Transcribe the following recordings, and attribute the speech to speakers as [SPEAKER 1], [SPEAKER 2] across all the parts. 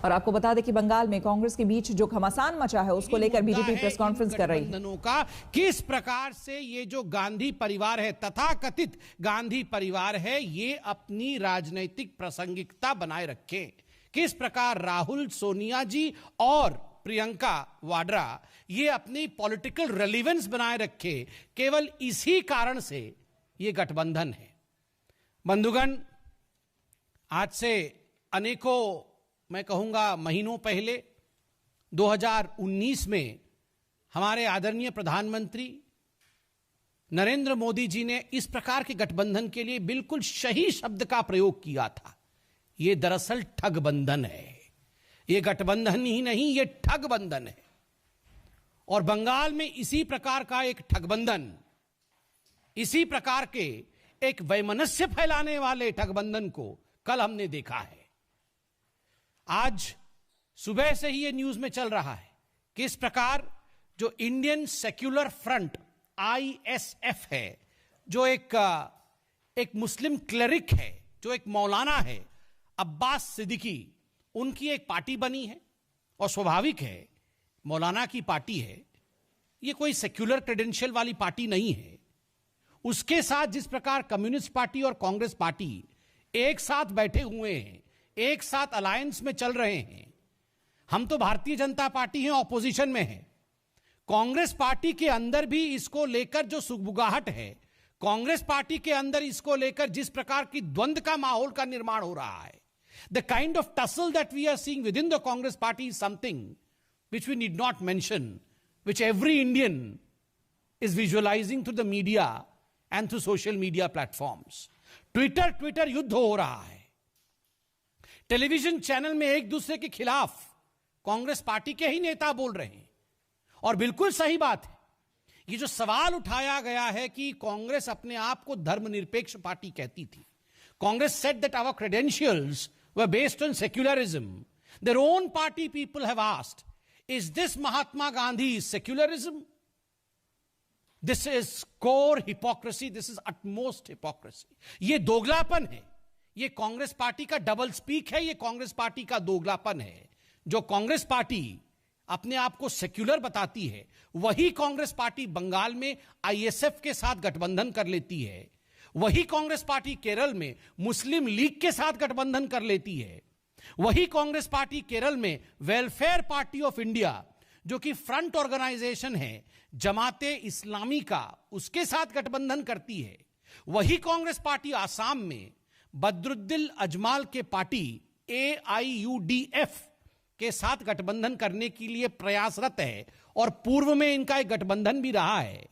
[SPEAKER 1] और आपको बता दें कि बंगाल में कांग्रेस के बीच जो घमासान मचा है उसको लेकर बीजेपी प्रेस कॉन्फ्रेंस कर रही है
[SPEAKER 2] का किस प्रकार से ये जो गांधी परिवार है, तथाकथित गांधी परिवार है, ये अपनी राजनीतिक प्रासंगिकता बनाए रखे। किस प्रकार राहुल, सोनिया जी और प्रियंका वाड्रा ये अपनी पॉलिटिकल रेलेवेंस बनाए रखे, केवल इसी कारण से ये गठबंधन है। बंधुगण, आज से अनेकों, मैं कहूंगा महीनों पहले 2019 में हमारे आदरणीय प्रधानमंत्री नरेंद्र मोदी जी ने इस प्रकार के गठबंधन के लिए बिल्कुल सही शब्द का प्रयोग किया था। यह दरअसल ठगबंधन है। यह गठबंधन ही नहीं, यह ठगबंधन है। और बंगाल में इसी प्रकार का एक ठगबंधन, इसी प्रकार के एक वैमनस्य फैलाने वाले ठगबंधन को कल हमने देखा है। आज सुबह से ही यह न्यूज में चल रहा है कि इस प्रकार जो इंडियन सेक्युलर फ्रंट ISF है, जो एक मुस्लिम क्लेरिक है, जो एक मौलाना है, अब्बास सिद्दीकी, उनकी एक पार्टी बनी है। और स्वाभाविक है, मौलाना की पार्टी है, यह कोई सेक्युलर क्रेडेंशियल वाली पार्टी नहीं है। उसके साथ जिस प्रकार कम्युनिस्ट पार्टी और कांग्रेस पार्टी एक साथ बैठे हुए हैं, एक साथ अलायंस में चल रहे हैं। हम तो भारतीय जनता पार्टी हैं, ऑपोजिशन में है। कांग्रेस पार्टी के अंदर भी इसको लेकर जो सुगबुगाहट है, कांग्रेस पार्टी के अंदर इसको लेकर जिस प्रकार की द्वंद्व का माहौल का निर्माण हो रहा है, the kind of tussle that we are seeing within the Congress party is something which we need not mention, which every Indian is visualizing through the media and through social media platforms. Twitter युद्ध हो रहा है। Television channel में एक दूसरे के खिलाफ Congress party के ही नेता बोल रहे हैं। और बिल्कुल सही बात है, ये जो सवाल उठाया गया है कि कांग्रेस अपने आप को धर्मनिरपेक्ष पार्टी कहती थी। Congress said that our credentials were based on secularism. Their own party people have asked, is this Mahatma Gandhi's secularism? This is core hypocrisy. This is utmost hypocrisy. ये दोगलापन है। ये कांग्रेस पार्टी का डबल स्पीक है। ये Congress party का दोगलापन है। जो Congress party अपने आप को सेक्युलर बताती है, वही कांग्रेस पार्टी बंगाल में ISF के साथ गठबंधन कर लेती है। वही कांग्रेस पार्टी केरल में मुस्लिम लीग के साथ गठबंधन कर लेती है। वही कांग्रेस पार्टी केरल में वेलफेयर पार्टी ऑफ इंडिया, जो कि फ्रंट ऑर्गेनाइजेशन है जमाते इस्लामी का, उसके साथ गठबंधन करती है। वही कांग्रेस पार्टी आसाम में बद्रुद्दीन अजमाल के पार्टी AIUDF के साथ गठबंधन करने के लिए प्रयासरत है। और पूर्व में इनका एक गठबंधन भी रहा है।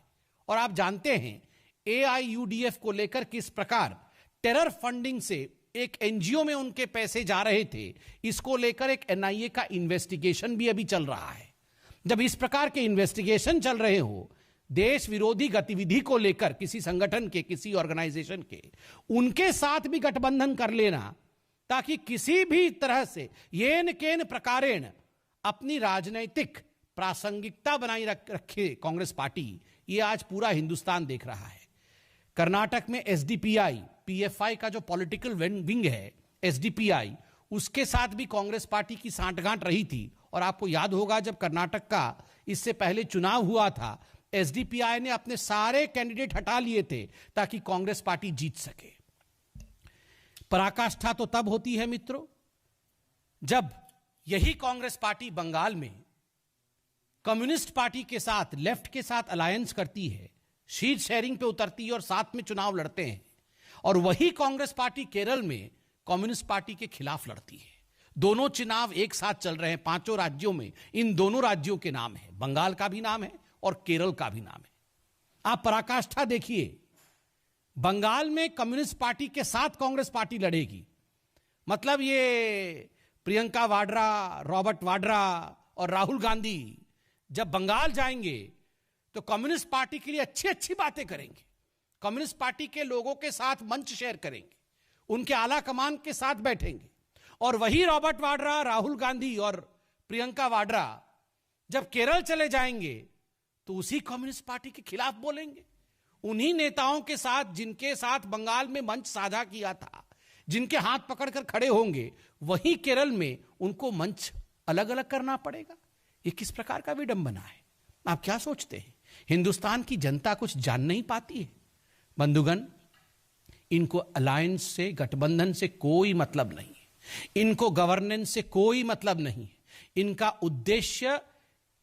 [SPEAKER 2] और आप जानते हैं AIUDF को लेकर किस प्रकार टेरर फंडिंग से एक NGO में उनके पैसे जा रहे थे, इसको लेकर एक NIA का इन्वेस्टिगेशन भी अभी चल रहा है। जब इस प्रकार के इन्वेस्टिगेशन चल रहे हो, देश विरोधी गतिविधि को लेकर किसी संगठन के, किसी ऑर्गेनाइजेशन के, उनके साथ भी गठबंधन कर लेना, ताकि किसी भी तरह से येन केन प्रकारेण अपनी राजनीतिक प्रासंगिकता बनाई रखे कांग्रेस पार्टी, ये आज पूरा हिंदुस्तान देख रहा है। कर्नाटक में SDPI, PFI का जो पॉलिटिकल विंग है SDPI, उसके साथ भी कांग्रेस पार्टी की सांठगांठ रही थी। और आपको याद होगा, जब कर्नाटक का इससे पहले चुनाव हुआ था, SDPI ने अपने सारे कैंडिडेट हटा लिए थे ताकि कांग्रेस पार्टी जीत सके। पराकाष्ठा तो तब होती है मित्रों, जब यही कांग्रेस पार्टी बंगाल में कम्युनिस्ट पार्टी के साथ, लेफ्ट के साथ अलायंस करती है, शीट शेयरिंग पे उतरती है और साथ में चुनाव लड़ते हैं। और वही कांग्रेस पार्टी केरल में कम्युनिस्ट पार्टी के खिलाफ लड़ती है। दोनों चुनाव एक साथ चल रहे हैं 5 राज्यों में। इन दोनों राज्यों के नाम है, बंगाल का भी नाम है और केरल का भी नाम है। आप पराकाष्ठा देखिए, बंगाल में कम्युनिस्ट पार्टी के साथ कांग्रेस पार्टी लड़ेगी। मतलब ये प्रियंका वाड्रा, रॉबर्ट वाड्रा और राहुल गांधी जब बंगाल जाएंगे तो कम्युनिस्ट पार्टी के लिए अच्छी अच्छी बातें करेंगे, कम्युनिस्ट पार्टी के लोगों के साथ मंच शेयर करेंगे, उनके आला कमान के साथ बैठेंगे। और वही रॉबर्ट वाड्रा, राहुल गांधी और प्रियंका वाड्रा जब केरल चले जाएंगे तो उसी कम्युनिस्ट पार्टी के खिलाफ बोलेंगे। उन्हीं नेताओं के साथ जिनके साथ बंगाल में मंच साझा किया था, जिनके हाथ पकड़कर खड़े होंगे वहीं केरल में उनको मंच अलग अलग करना पड़ेगा। ये किस प्रकार का विडंबना है? आप क्या सोचते हैं? हिंदुस्तान की जनता कुछ जान नहीं पाती है? बंधुगण, इनको अलायंस से, गठबंधन से कोई मतलब नहीं है। इनको गवर्नेंस से कोई मतलब नहीं है। इनका उद्देश्य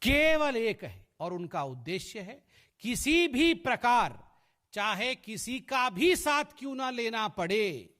[SPEAKER 2] केवल एक है, और उनका उद्देश्य है किसी भी प्रकार, चाहे किसी का भी साथ क्यों ना लेना पड़े,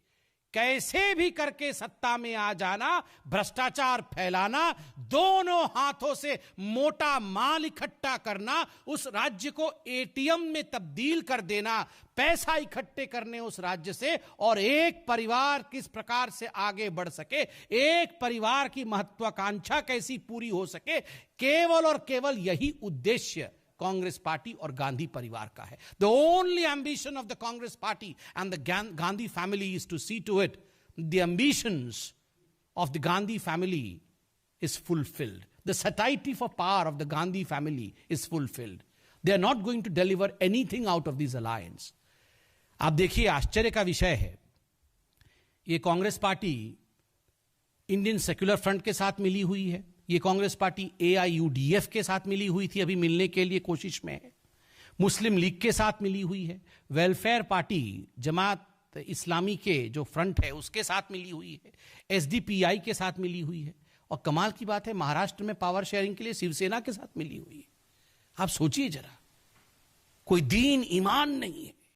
[SPEAKER 2] कैसे भी करके सत्ता में आ जाना, भ्रष्टाचार फैलाना, दोनों हाथों से मोटा माल इकट्ठा करना, उस राज्य को एटीएम में तब्दील कर देना, पैसा इकट्ठे करने उस राज्य से, और एक परिवार किस प्रकार से आगे बढ़ सके, एक परिवार की महत्वाकांक्षा कैसी पूरी हो सके, केवल और केवल यही उद्देश्य कांग्रेस पार्टी और गांधी परिवार का है। The only ambition of the Congress party and the Gandhi family is to see to it the ambitions of the Gandhi family is fulfilled, the satiety for power of the Gandhi family is fulfilled. They are not going to deliver anything out of this alliance. आप देखिए, आश्चर्य का विषय है, ये Congress party Indian Secular Front के साथ मिली हुई है, ये कांग्रेस पार्टी AIUDF के साथ मिली हुई थी, अभी मिलने के लिए कोशिश में है, मुस्लिम लीग के साथ मिली हुई है, वेलफेयर पार्टी जमात इस्लामी के जो फ्रंट है उसके साथ मिली हुई है, SDPI के साथ मिली हुई है, और कमाल की बात है महाराष्ट्र में पावर शेयरिंग के लिए शिवसेना के साथ मिली हुई है। आप सोचिए जरा, कोई दीन ईमान नहीं है,